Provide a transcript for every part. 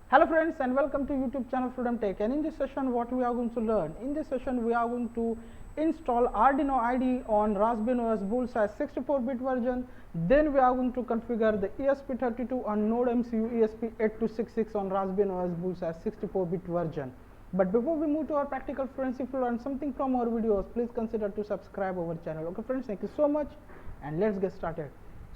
Hello friends and welcome to YouTube channel Freedom Tech, and in this session what we are going to learn, in this session we are going to install Arduino IDE on Raspbian OS bullseye 64-bit version. Then we are going to configure the esp32 on Node MCU esp8266 on Raspbian OS bullseye 64-bit version. But before we move to our practical friends, if you learn something from our videos, please consider to subscribe our channel. Okay friends, thank you so much and let's get started.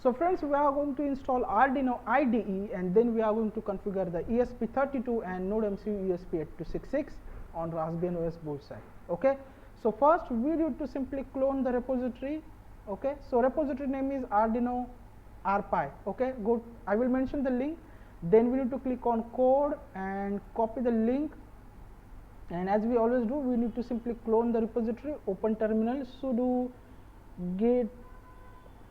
So friends, we are going to install Arduino IDE and then we are going to configure the esp32 and Node MCU esp8266 on Raspbian OS bullseye. Okay, so first we need to simply clone the repository. Okay, so repository name is Arduino rpi. Okay, go, I will mention the link. Then we need to click on code and copy the link, and as we always do, we need to simply clone the repository. Open terminal, sudo git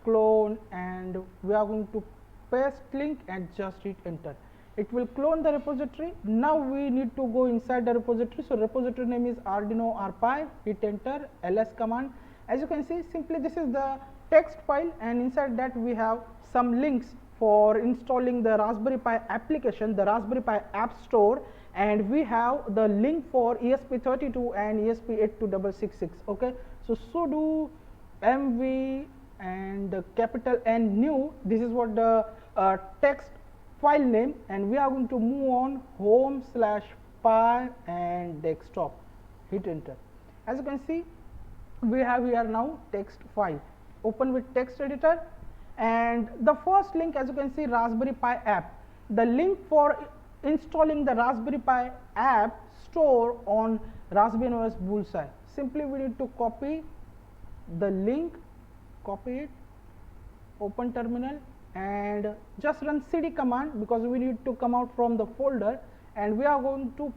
clone, and we are going to paste link and just hit enter. It will clone the repository. Now we need to go inside the repository. So repository name is Arduino rpi. Hit enter, ls command. As you can see, simply this is the text file, and inside that we have some links for installing the Raspberry Pi application, the Raspberry Pi App Store, and we have the link for esp32 and esp8266. Okay, so sudo mv and the capital N new, this is what the text file name, and we are going to move on home/pi and desktop. Hit enter. As you can see, we have here now text file. Open with text editor, and the first link, as you can see, Raspberry Pi app. The link for installing the Raspberry Pi app store on Raspbian OS bullseye. Simply we need to copy the link, copy it, open terminal, and just run cd command because we need to come out from the folder, and we are going to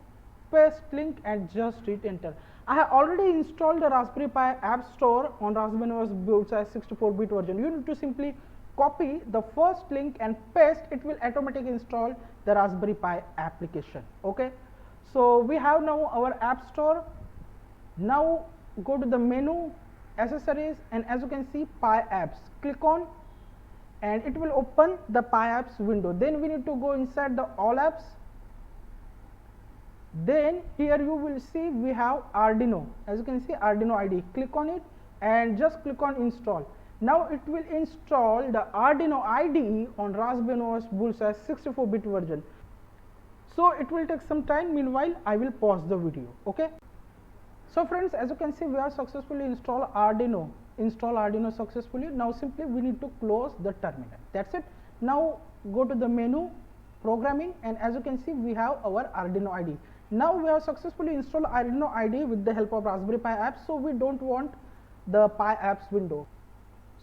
paste link and just hit enter. I have already installed the Raspberry Pi App Store on Raspbian OS bullseye 64-bit version. You need to simply copy the first link and paste. It will automatically install the Raspberry Pi application. Okay, so we have now our App Store. Now go to the menu, accessories, and as you can see, Pi apps. Click on, and it will open the Pi apps window. Then we need to go inside the all apps. Then here you will see we have Arduino. As you can see, Arduino IDE. Click on it and just click on install. Now it will install the Arduino IDE on Raspbian OS bullseye 64-bit version. So it will take some time. Meanwhile, I will pause the video. Okay. So friends, as you can see, we have successfully installed Arduino. Install Arduino successfully. Now simply we need to close the terminal. That's it. Now go to the menu, programming, and as you can see, we have our Arduino IDE. Now we have successfully installed Arduino IDE with the help of Raspberry Pi apps, so we don't want the Pi apps window.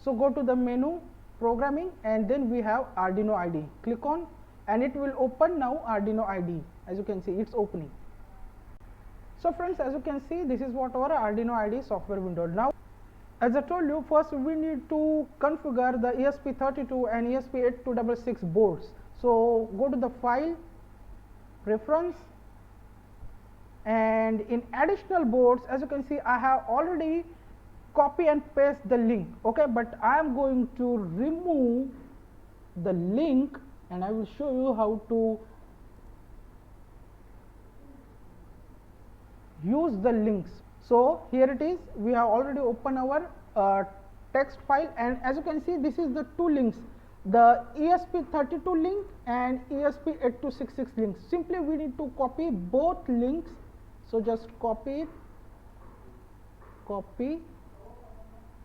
So go to the menu, programming, and then we have Arduino IDE. Click on, and it will open now Arduino IDE. As you can see, it's opening. So friends, as you can see, this is what our Arduino IDE software window. Now, as I told you, first we need to configure the esp32 and esp8266 boards. So go to the file, preference, and in additional boards, as you can see, I have already copy and paste the link. Okay, but I am going to remove the link, and I will show you how to use the links. So here it is. We have already opened our text file, and as you can see, this is the two links, the esp32 link and esp8266 link. Simply we need to copy both links. So just copy it, copy,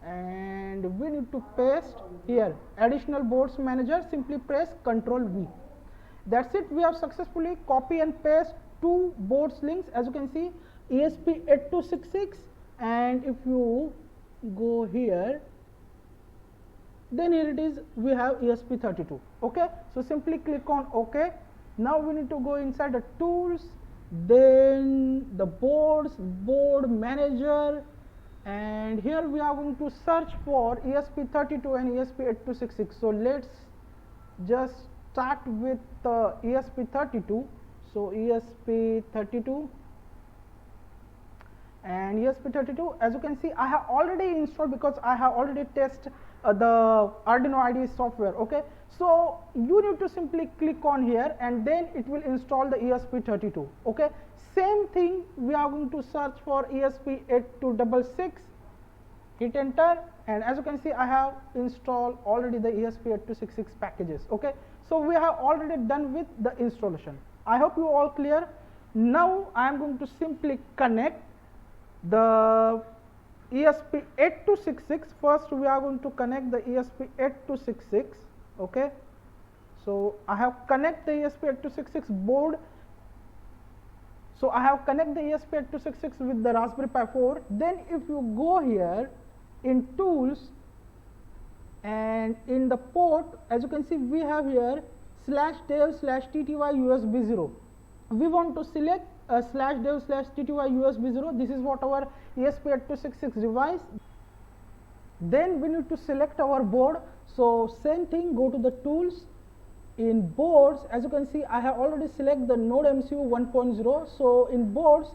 and we need to paste here. Additional boards manager, simply press Ctrl V. That's it. We have successfully copy and paste two boards links. As you can see, esp8266, and if you go here, then here it is, we have esp32. Okay, so simply click on OK. Now we need to go inside the tools, then the board manager, and here we are going to search for esp32 and esp8266. So let's just start with esp32. So esp32 and esp32, as you can see, I have already installed because I have already tested the Arduino IDE software. Okay, So you need to simply click on here and then it will install the esp32. Okay, same thing we are going to search for esp8266, hit enter, and as you can see I have installed already the esp8266 packages. Okay, so we have already done with the installation. I hope you all clear. Now I am going to simply connect the esp8266. First we are going to connect the esp8266. Okay, so I have connect the esp8266 board. So I have connect the esp8266 with the Raspberry Pi 4. Then if you go here in tools and in the port, as you can see we have here /dev/tty USB 0. We want to select /dev/tty USB 0. This is what our esp8266 device. Then we need to select our board. So same thing, go to the tools. In boards, as you can see I have already selected the node MCU 1.0. so in boards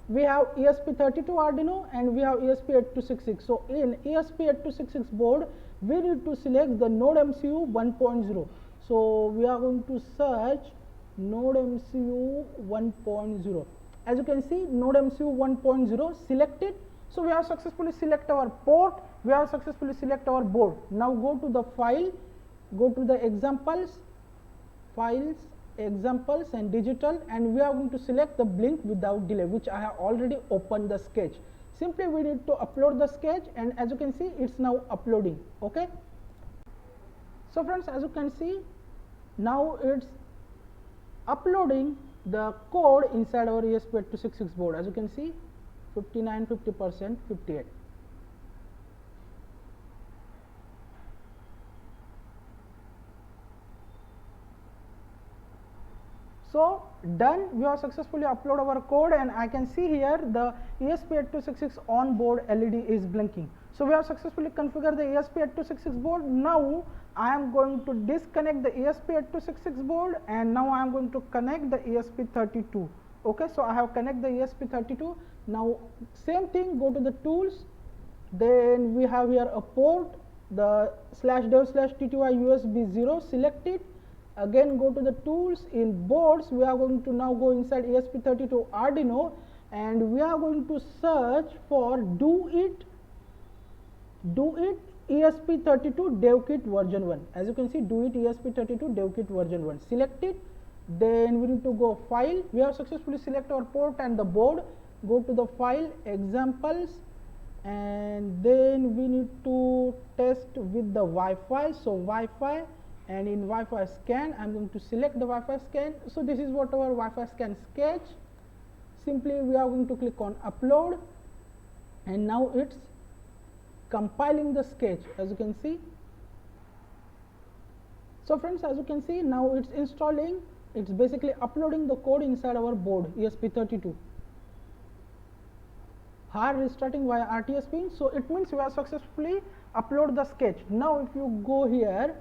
we have esp32 Arduino and we have esp8266. so in esp8266 board we need to select the node MCU 1.0. so we are going to search node MCU 1.0. as you can see node MCU 1.0 selected. So we have successfully select our port, we have successfully select our board. Now go to the file, go to the examples, files, examples and digital, and we are going to select the blink without delay, which I have already opened the sketch. Simply we need to upload the sketch, and as you can see it's now uploading. Okay, so friends, as you can see now it's uploading the code inside our esp8266 board. As you can see 59, 50%, 58. So done, we have successfully upload our code, and I can see here the esp8266 on board LED is blinking. So we have successfully configured the esp8266 board. Now I am going to disconnect the esp8266 board, and now I am going to connect the esp32. Okay, so I have connect the esp32. Now same thing, go to the tools, then we have here a port, the /dev/tty USB 0 selected. Again go to the tools. In boards we are going to now go inside esp32 Arduino, and we are going to search for do it esp32 dev kit version 1. As you can see, do it esp32 dev kit version 1 selected. Then we need to go file, we have successfully select our port and the board. Go to the file, examples, and then we need to test with the Wi-Fi. So Wi-Fi, and in Wi-Fi scan I am going to select the Wi-Fi scan. So this is what our Wi-Fi scan sketch. Simply we are going to click on upload, and now it's compiling the sketch, as you can see. So friends, as you can see now it's installing, it's basically uploading the code inside our board esp32. Hard restarting via RTS pin. So it means we have successfully upload the sketch. Now if you go here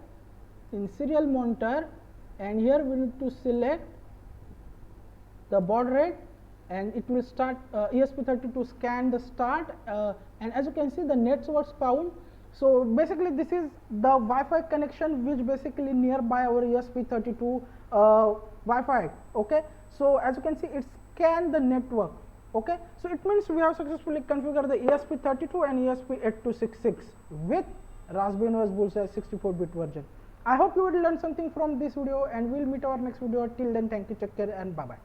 in serial monitor, and here we need to select the baud rate, and it will start esp32 scan the start, and as you can see the networks found. So basically this is the Wi-Fi connection which basically nearby our esp32 Wi-Fi. Okay, so as you can see it scan the network. Okay, so it means we have successfully configured the esp32 and esp8266 with Raspbian OS Bullseye 64-bit version. I hope you will learn something from this video, and we'll meet our next video. Till then, thank you, take care, and bye bye.